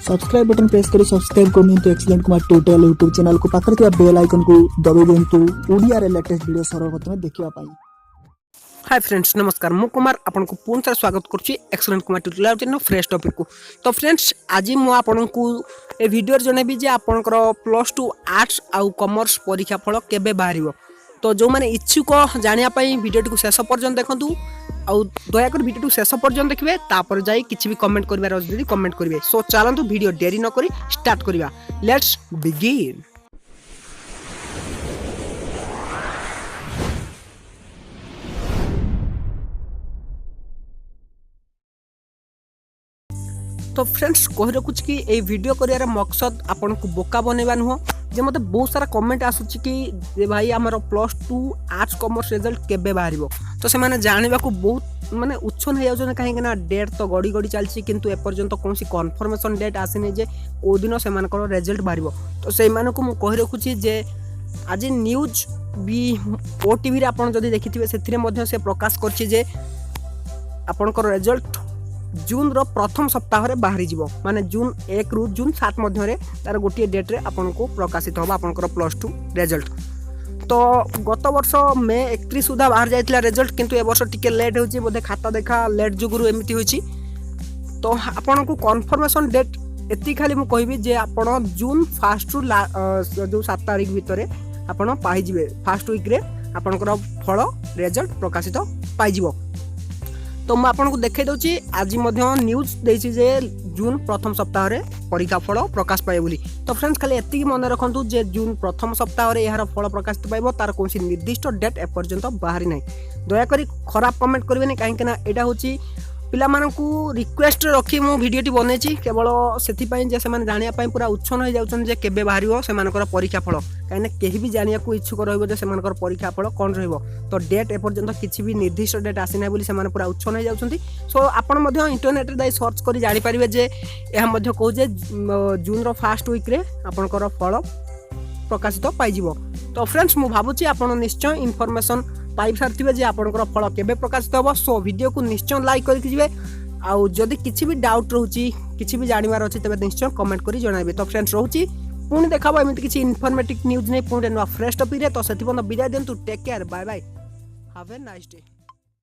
Subscribe button press करी subscribe करनी तो excellent Kumar tutorial YouTube channel को पाखर थिबा बेल आइकन को दबाई दिंतु ओडिया रे लेटेस्ट वीडियो सर्वप्रथम देखिबा पाई। हाय फ्रेंड्स नमस्कार मु कुमार आपन को पुन से स्वागत करछि excellent Kumar tutorial channel fresh topic को। तो फ्रेंड्स आज मु आपन को ए वीडियो जणेबी जे आपनकर +2 आर्ट्स आउ कॉमर्स परीक्षा फल केबे बाहरिबो। तो जो माने इच्छुक जानिया पई वीडियो को शेष पर्यंत देखंतु आउ दया कर वीडियो को शेष पर्यंत देखिबे तापर जाई किछि भी कमेंट करबार अछि कमेंट करिवे। सो चलंतु वीडियो देरी न करी स्टार्ट करिवा। Let's begin. तो फ्रेंड्स कहि रखुच कि ए वीडियो करियार मकसद आपन को बोका बनेबा नुह जे मते बहुत सारा कमेंट आसुची कि जे भाई हमर +2 आर्ट्स कॉमर्स रिजल्ट केबे बाहरिबो। तो से माने जानिबा को बहुत माने उच्छन हे जाउछन काहे कि ना डेट तो गडी गडी चलछि किंतु ए पर्यंत कोनसी कन्फर्मेशन डेट आसीने जे ओ दिन से मानकर रिजल्ट बाहरिबो। तो से माने को मु कहि रखुची जे आज न्यूज भी ओटीवी रे आपन जदी देखिथिबे सेथिरे मध्ये से प्रकाश करछि जे आपनकर रिजल्ट जून रो प्रथम सप्ताह रे बाहरी जीवो माने जून 1 रु जून 7 मध्य रे तार गोटे डेट रे आपन को प्रकाशित होबा आपनकर +2 रिजल्ट। तो गत वर्ष मे 31 सुधा बाहर जाइतिला रिजल्ट किंतु ए वर्ष टिके लेट होची बोधे खाता देखा लेट जुगुरु एमिति होची। तो आपन को कन्फर्मेशन डेट एति खाली मु कहबी जे आपन जून 1 रु जो 7 तारिख भितरे आपन पाई जिवे फर्स्ट वीक रे आपनकर फल रिजल्ट प्रकाशित पाई जिवो। तो मैं आपको देखा दूसरी आज न्यूज देछि जे जून प्रथम सप्ताह रे परीक्षा फल प्रकाश पाए बोली। तो फ्रेंड्स खाली एति मन रखु जे जून प्रथम सप्ताह रे यार फल प्रकाशित पाइबो तार कोनसी निर्दिष्ट डेट ए पर्यंत बाहरी नै। दया करी खराब कमेंट करबेनी काहे ना एटा होची पिला मानकू रिक्वेस्ट रखी मु वीडियो टी बनेछि केवल सेति पई जे से माने जानिया पई पूरा उच्छन हो जाउछन जे केबे बाहरिबो से मानकर परीक्षा फल काहे केही भी जानिया को इच्छुक रहइबो जे से मानकर परीक्षा फल कोन रहइबो। तो डेट ए पर्यंत किछि भी निर्दिष्ट डेट आसी नै बोली से माने पूरा उच्छन हो जाउछन्ती। सो आपण मध्ये इंटरनेट रे दाई सर्च करी जानि परिबे जे एहा मध्ये कहू जे जून रो फर्स्ट वीक रे आपनकर फल प्रकाशित पाई जिवो। तो फ्रेंड्स मु भाबुची आपण निश्चय इन्फॉर्मेशन पाई सारथिबे जे आपनकर फल केबे प्रकाशित होबो। सो वीडियो को निश्चय लाइक करि जिवे आउ जदि किछि भी डाउट रहउची किछि भी जानिबार अछि तबे निश्चय कमेंट करि जणाइबे। तो फ्रेंड्स रहउची पुणी देखाबो एमिति किछि इन्फॉर्मेटिव न्यूज नै पुणी नो फ्रेश टॉपिक रे। तो सेति बंद विदाय देंतु take care bye bye have a nice day.